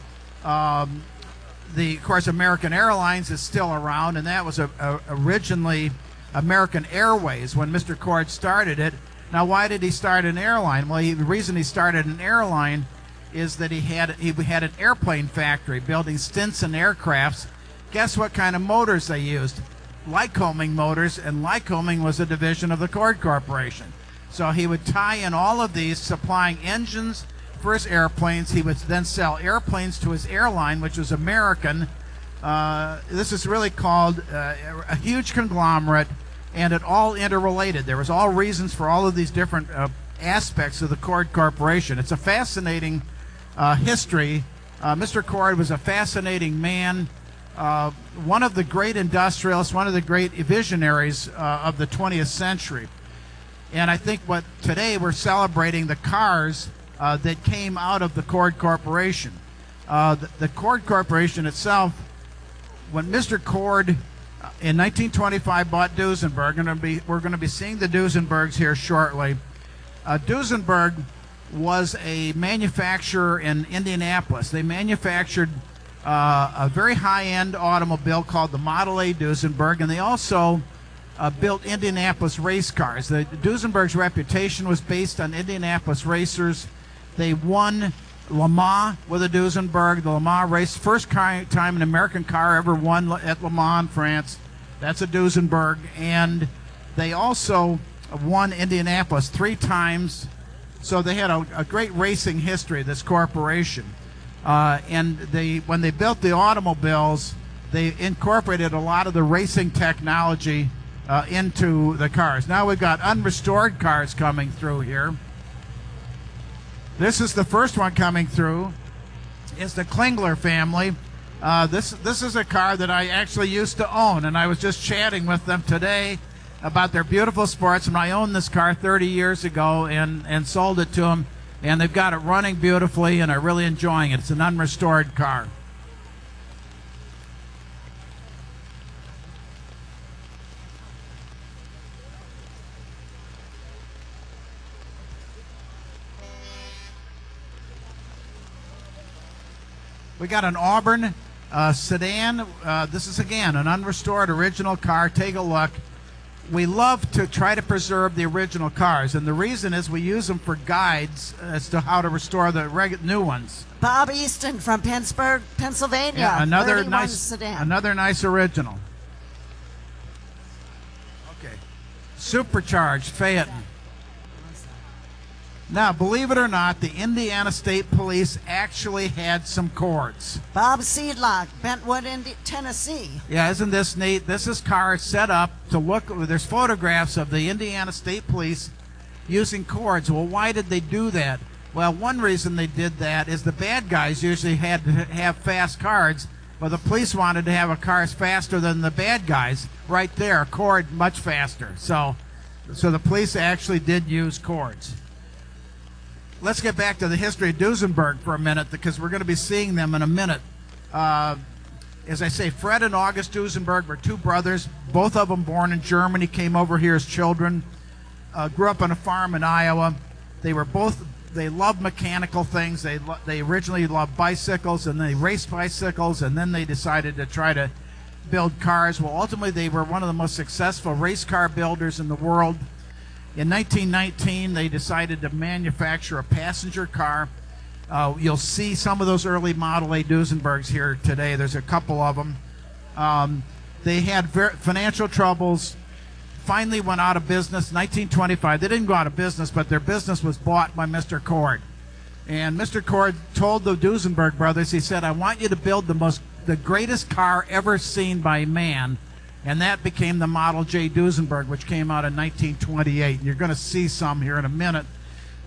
B: of course, American Airlines is still around, and that was originally American Airways when Mr. Cord started it. Now, why did he start an airline? Well, the reason he started an airline is that he had an airplane factory building Stinson aircrafts. Guess what kind of motors they used? Lycoming motors, and Lycoming was a division of the Cord Corporation. So he would tie in all of these, supplying engines for his airplanes. He would then sell airplanes to his airline, which was American. This is really called a huge conglomerate, and it all interrelated. There was all reasons for all of these different aspects of the Cord Corporation. It's a fascinating history. Mr. Cord was a fascinating man. One of the great industrialists, one of the great visionaries of the 20th century. And I think today we're celebrating the cars that came out of the Cord Corporation. The Cord Corporation itself, when Mr. Cord in 1925 bought Duesenberg, and we're going to be seeing the Duesenbergs here shortly. Duesenberg was a manufacturer in Indianapolis. They manufactured a very high-end automobile called the Model A Duesenberg, and they also built Indianapolis race cars. The Duesenberg's reputation was based on Indianapolis racers. They won Le Mans with a Duesenberg. The Le Mans race, first time an American car ever won at Le Mans, France. That's a Duesenberg. And they also won Indianapolis 3 times. So they had a great racing history, this corporation. And when they built the automobiles, they incorporated a lot of the racing technology into the cars. Now we've got unrestored cars coming through here. This is the first one coming through. It's the Klingler family. This is a car that I actually used to own, and I was just chatting with them today about their beautiful sportsman. I owned this car 30 years ago and sold it to them, and they've got it running beautifully and are really enjoying it. It's an unrestored car. We got an Auburn sedan. This is, again, an unrestored original car. Take a look. we love to try to preserve the original cars, and the reason is we use them for guides as to how to restore the new ones.
C: Bob Easton from Pittsburgh, Pennsylvania.
B: Yeah, another
C: 31
B: nice
C: sedan.
B: Another nice original. Okay. Supercharged Phaeton. Now, believe it or not, the Indiana State Police actually had some cords.
C: Bob Seedlock, Bentwood, Tennessee.
B: Yeah, isn't this neat? This is car set up to look. There's photographs of the Indiana State Police using cords. Well, why did they do that? Well, one reason they did that is the bad guys usually had to have fast cars, but the police wanted to have cars faster than the bad guys. Right there, a cord much faster. So the police actually did use cords. Let's get back to the history of Duesenberg for a minute, because we're going to be seeing them in a minute. As I say, Fred and August Duesenberg were two brothers, both of them born in Germany, came over here as children, grew up on a farm in Iowa. They loved mechanical things. They originally loved bicycles, and they raced bicycles, and then they decided to try to build cars. Well, ultimately, they were one of the most successful race car builders in the world. In 1919, they decided to manufacture a passenger car. You'll see some of those early Model A Duesenbergs here today. There's a couple of them. They had financial troubles, finally went out of business. 1925, they didn't go out of business, but their business was bought by Mr. Cord. And Mr. Cord told the Duesenberg brothers, he said, I want you to build the greatest car ever seen by man. And that became the Model J Duesenberg, which came out in 1928. You're going to see some here in a minute.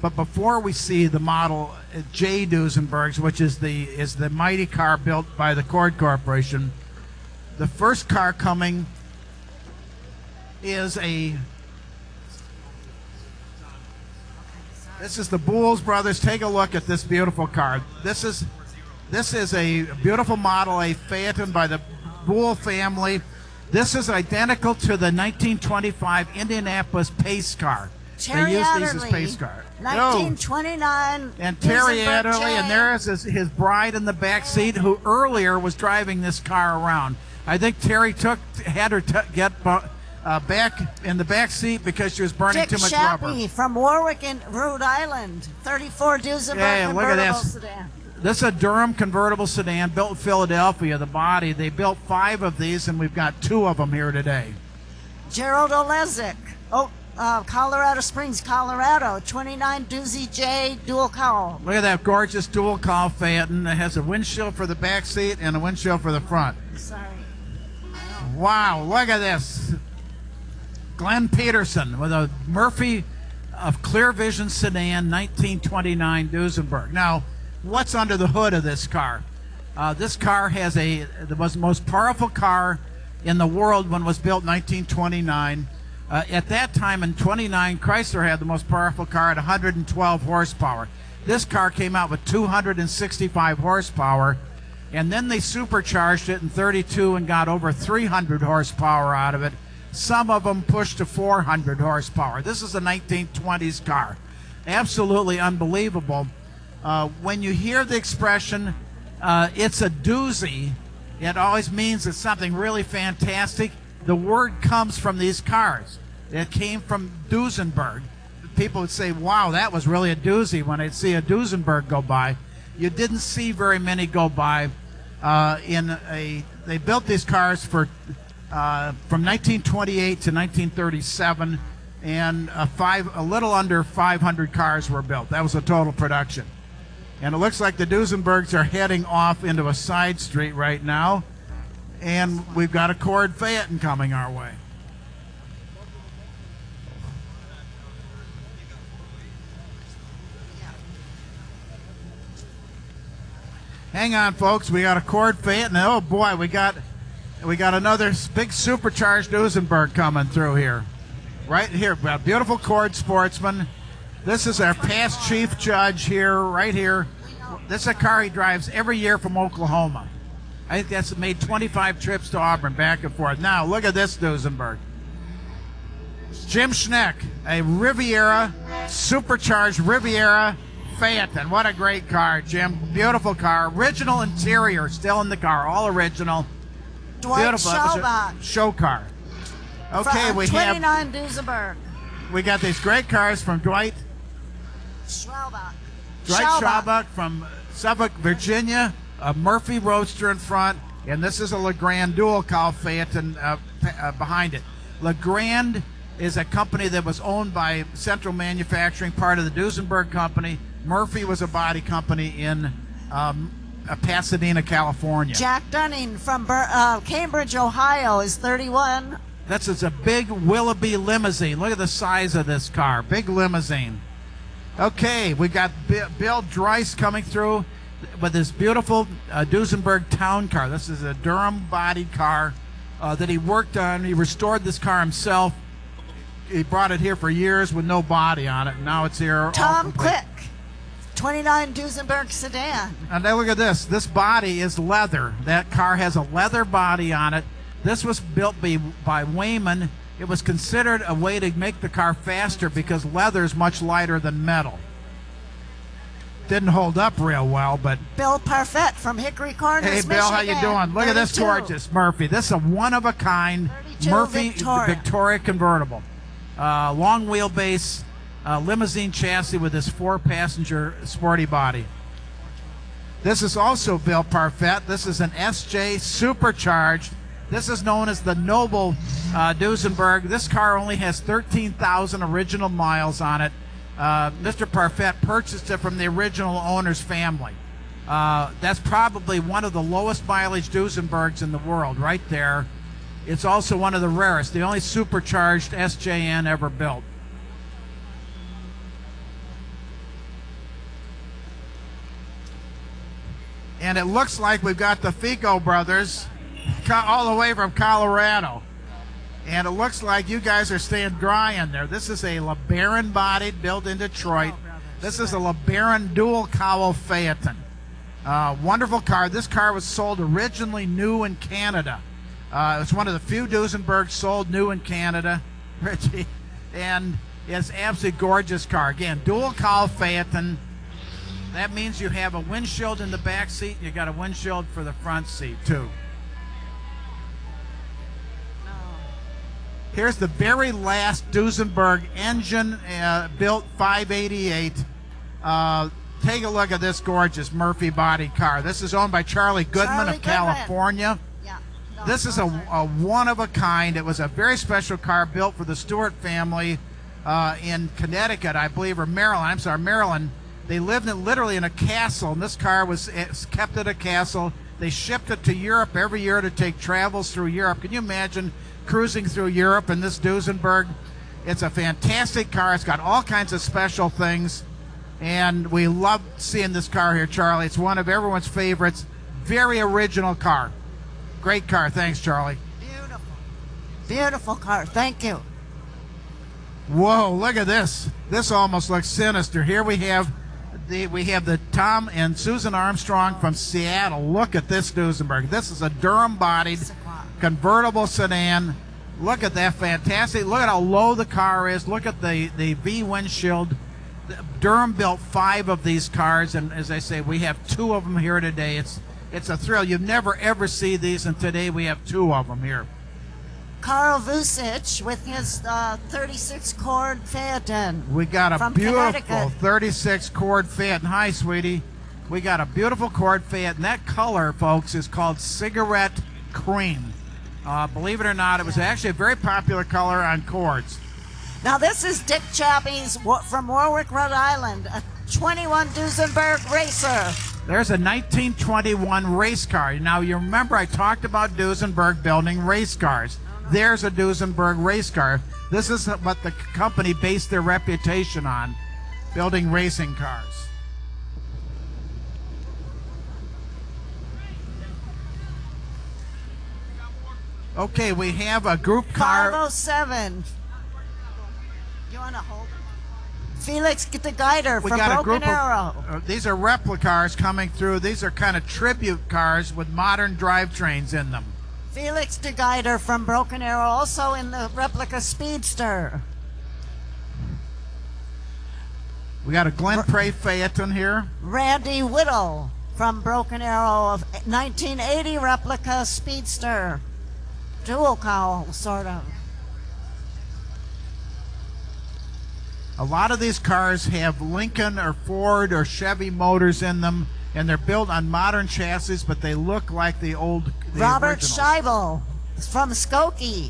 B: But before we see the Model J Duesenbergs, which is the mighty car built by the Cord Corporation, the first car coming is this is the Booles brothers. Take a look at this beautiful car. This is a beautiful Model A Phaeton by the Boole family. This is identical to the 1925 Indianapolis pace car.
C: Terry
B: they used
C: Adderley,
B: these as pace cars.
C: 1929.
B: And Terry
C: Duesenberg
B: Adderley,
C: J.
B: and there is his bride in the back seat, who earlier was driving this car around. I think Terry had her get back in the back seat because she was burning
C: Dick
B: too much
C: Shappy
B: rubber.
C: from Warwick in Rhode Island, 34 Duesenberg
B: Look at
C: convertible
B: this.
C: sedan.
B: This is a Durham convertible sedan built in Philadelphia, the body. They built 5 of these, and we've got 2 of them here today.
C: Gerald Olezik, Colorado Springs, Colorado, 29 Doozy J dual cowl.
B: Look at that gorgeous dual cowl Phaeton. It has a windshield for the back seat and a windshield for the front.
C: Sorry.
B: Wow, look at this. Glenn Peterson with a Murphy of Clear Vision sedan, 1929 Duesenberg. Now, what's under the hood of this car? This car has the most powerful car in the world when it was built in 1929. At that time in 29, Chrysler had the most powerful car at 112 horsepower. This car came out with 265 horsepower, and then they supercharged it in 32 and got over 300 horsepower out of it. Some of them pushed to 400 horsepower. This is a 1920s car. Absolutely unbelievable. When you hear the expression, it's a doozy, it always means it's something really fantastic. The word comes from these cars. It came from Duesenberg. People would say, wow, that was really a doozy when they'd see a Duesenberg go by. You didn't see very many go by. They built these cars from 1928 to 1937, and a little under 500 cars were built. That was the total production. And it looks like the Duesenbergs are heading off into a side street right now, and we've got a Cord Phaeton coming our way. Hang on, folks. We got a Cord Phaeton. Oh boy, we got another big supercharged Duesenberg coming through here. Right here, we got a beautiful Cord Sportsman. This is our past chief judge here, right here. This is a car he drives every year from Oklahoma. I think that's made 25 trips to Auburn, back and forth. Now, look at this Duesenberg. Jim Schneck, a Riviera, supercharged Riviera Phaeton. What a great car, Jim. Beautiful car. Original interior still in the car, all original.
C: Dwight
B: Beautiful. That was
C: Schobach.
B: a show car. Okay, we have
C: 29 Duesenberg.
B: we got these great cars from Dwight
C: Schwalbach.
B: Schwalbach from Suffolk, Virginia. A Murphy Roadster in front, and this is a LeGrand dual cowl Phaeton behind it. LeGrand is a company that was owned by Central Manufacturing, part of the Duesenberg company. Murphy was a body company in Pasadena, California.
C: Jack Dunning from Cambridge, Ohio is 31.
B: This is a big Willoughby limousine. Look at the size of this car. Big limousine. Okay, we got Bill Dreiss coming through with this beautiful Duesenberg town car. This is a Durham-bodied car that he worked on. He restored this car himself. He brought it here for years with no body on it. And now it's here.
C: Tom Quick, 29 Duesenberg sedan.
B: And now look at this. This body is leather. That car has a leather body on it. This was built by Wayman. It was considered a way to make the car faster because leather is much lighter than metal. Didn't hold up real well, but...
C: Bill Parfett from Hickory Corners,
B: Hey, Bill,
C: Michigan.
B: how you doing? Look at this
C: 32.
B: gorgeous Murphy. This is a one-of-a-kind
C: 32
B: Murphy
C: Victoria.
B: convertible. Long wheelbase, limousine chassis with this 4-passenger sporty body. This is also Bill Parfett. This is an SJ supercharged. This is known as the Noble Duesenberg. This car only has 13,000 original miles on it. Mr. Parfett purchased it from the original owner's family. That's probably one of the lowest mileage Duesenbergs in the world, right there. It's also one of the rarest, the only supercharged SJN ever built. And it looks like we've got the Fico brothers all the way from Colorado. And it looks like you guys are staying dry in there. This is a LeBaron bodied, built in Detroit. This is a LeBaron dual cowl Phaeton. Wonderful car. This car was sold originally new in Canada. It's one of the few Duesenbergs sold new in Canada, Richie. And it's an absolutely gorgeous car. Again, dual cowl Phaeton. That means you have a windshield in the back seat. You got a windshield for the front seat, too. Here's the very last Duesenberg engine built 588. Take a look at this gorgeous Murphy body car. This is owned by Charlie Goodman of California.
C: Yeah. No,
B: This is a one of a kind. It was a very special car built for the Stewart family in Connecticut, I believe, or Maryland. I'm sorry, Maryland. They lived literally in a castle, and this car was kept at a castle. They shipped it to Europe every year to take travels through Europe. Can you imagine cruising through Europe in this Duesenberg? It's a fantastic car. It's got all kinds of special things, and we love seeing this car here, Charlie. It's one of everyone's favorites. Very original car. Great car. Thanks, Charlie.
C: Beautiful. Beautiful car. Thank you.
B: Whoa, look at this. This almost looks sinister. Here we have the Tom and Susan Armstrong from Seattle. Look at this Duesenberg. This is a Durham-bodied convertible sedan. Look at that, fantastic. Look at how low the car is. Look at the V windshield. Durham built 5 of these cars, and as I say, we have 2 of them here today. It's a thrill. You never ever see these, and today we have 2 of them here.
C: Carl Vucic with his 36 chord Phaeton.
B: We got a
C: from
B: beautiful 36 chord Phaeton. Hi, sweetie. We got a beautiful chord Phaeton. That color, folks, is called cigarette cream. Believe it or not, it was actually a very popular color on cords.
C: Now this is Dick Chappie's from Warwick, Rhode Island, a 21 Duesenberg racer.
B: There's a 1921 race car. Now, you remember I talked about Duesenberg building race cars. There's a Duesenberg race car. This is what the company based their reputation on, building racing cars. Okay, we have a group car.
C: 507. You want to hold it? Felix the Guider
B: We
C: from
B: got a
C: Broken
B: group
C: Arrow.
B: of, these are replica cars coming through. These are kind of tribute cars with modern drivetrains in them.
C: Felix de Guider from Broken Arrow, also in the replica Speedster.
B: We got a Glen Prairie Phaeton here.
C: Randy Whittle from Broken Arrow, of 1980 replica Speedster. Dual cowl, sort of.
B: A lot of these cars have Lincoln or Ford or Chevy motors in them, and they're built on modern chassis, but they look like the
C: Robert
B: originals.
C: Scheibel from Skokie,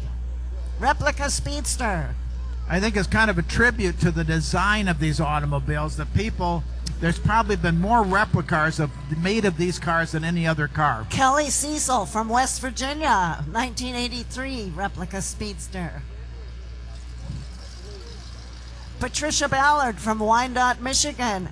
C: replica Speedster.
B: I think it's kind of a tribute to the design of these automobiles. The people, there's probably been more replicas made of these cars than any other car.
C: Kelly Cecil from West Virginia, 1983, replica Speedster. Patricia Ballard from Wyandotte, Michigan,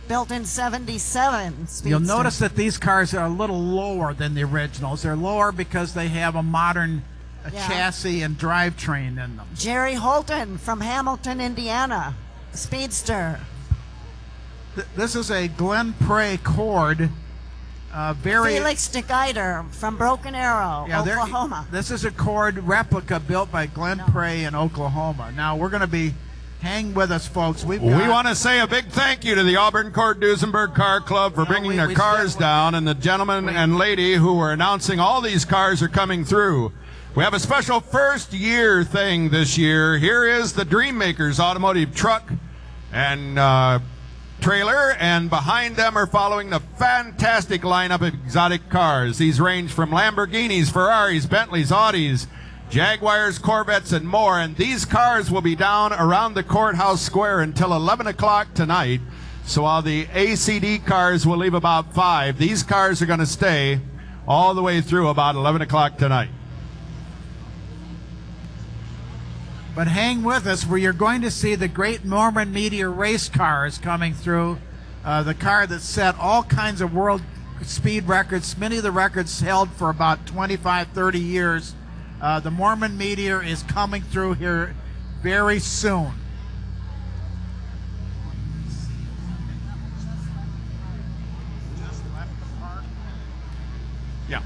C: built in 77. Speedster.
B: You'll notice that these cars are a little lower than the originals. They're lower because they have a modern chassis and drivetrain in them.
C: Jerry Holton from Hamilton, Indiana, Speedster.
B: This is a Glen Prairie Cord.
C: Felix de Guyter from Broken Arrow, Oklahoma.
B: This is a Cord replica built by Glen Prairie in Oklahoma. Now we're going to be, hang with us, folks. We
A: want to say a big thank you to the Auburn Court Duesenberg Car Club for bringing their cars down, and the gentleman and lady who were announcing all these cars are coming through. We have a special first year thing this year. Here is the Dream Makers automotive truck and trailer, and behind them are following the fantastic lineup of exotic cars. These range from Lamborghinis, Ferraris, Bentleys, Audis, Jaguars, Corvettes, and more. And these cars will be down around the courthouse square until 11 o'clock tonight. So while the ACD cars will leave about 5, these cars are going to stay all the way through about 11 o'clock tonight.
B: But hang with us, where you're going to see the Great Norman Meteor race cars coming through. The car that set all kinds of world speed records, many of the records held for about 25, 30 years. The Mormon Meteor is coming through here very soon.
A: Yeah.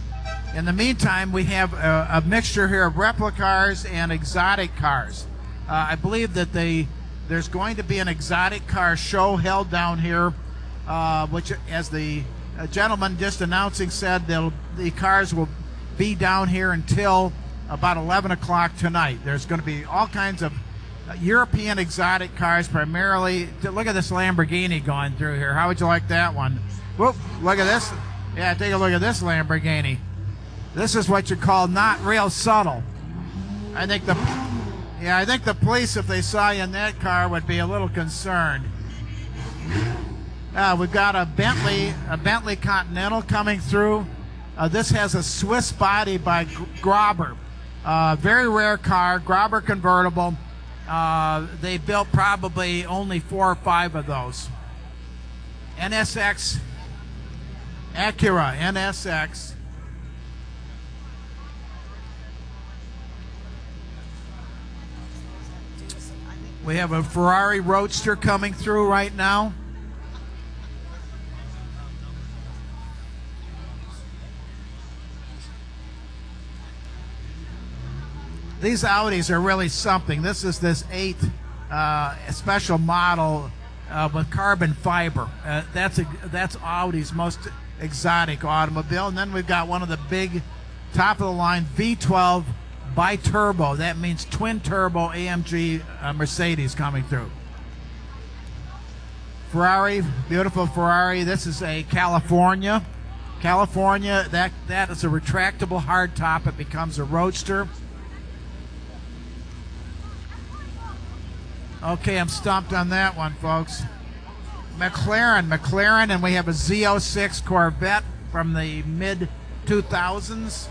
B: In the meantime, we have a mixture here of replicas and exotic cars. I believe that there's going to be an exotic car show held down here, which, as the gentleman just announcing said, the cars will be down here until about 11 o'clock tonight. There's going to be all kinds of European exotic cars, primarily. Look at this Lamborghini going through here. How would you like that one? Whoop, look at this. Yeah, take a look at this Lamborghini. This is what you call not real subtle. I think the police, if they saw you in that car, would be a little concerned. We've got a Bentley Continental coming through. This has a Swiss body by Grauber. Very rare car, Grauber convertible. They built probably only 4 or 5 of those. NSX, Acura NSX. We have a Ferrari Roadster coming through right now. These Audis are really something. This is this 8 special model with carbon fiber. That's Audi's most exotic automobile. And then we've got one of the big top of the line V12 bi-turbo. That means twin turbo AMG Mercedes coming through. Ferrari, beautiful Ferrari. This is a California. That is a retractable hardtop. It becomes a roadster. Okay, I'm stumped on that one, folks. McLaren, and we have a Z06 Corvette from the mid-2000s.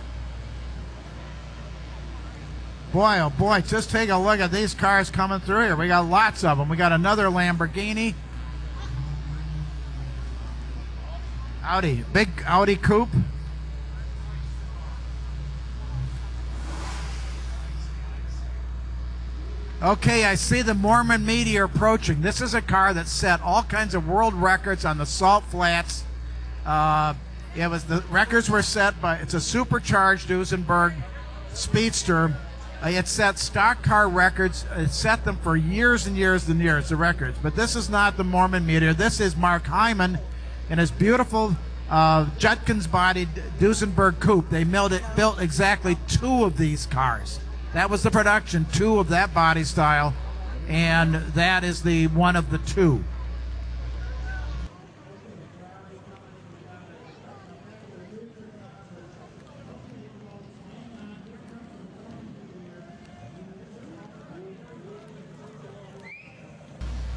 B: Boy, oh boy, just take a look at these cars coming through here. We got lots of them. We got another Lamborghini. Audi, big Audi coupe. Okay, I see the Mormon Meteor approaching. This is a car that set all kinds of world records on the Salt Flats. The records were set by, it's a supercharged Duesenberg Speedster. It set stock car records. It set them for years and years and years, the records. But this is not the Mormon Meteor. This is Mark Hyman in his beautiful Judkins-bodied Duesenberg coupe. They built exactly 2 of these cars. That was the production, 2 of that body style. and that is the one of the two.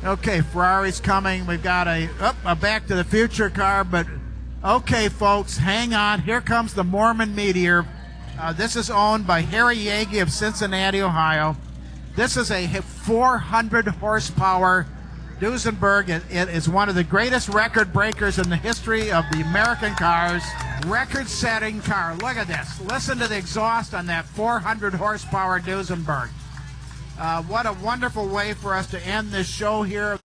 B: Okay, Ferrari's coming. We've got a Back to the Future car, but okay, folks, hang on. Here comes the Mormon Meteor. This is owned by Harry Yagi of Cincinnati, Ohio. This is a 400 horsepower Duesenberg. It is one of the greatest record breakers in the history of the American cars. Record-setting car. Look at this. Listen to the exhaust on that 400 horsepower Duesenberg. What a wonderful way for us to end this show here.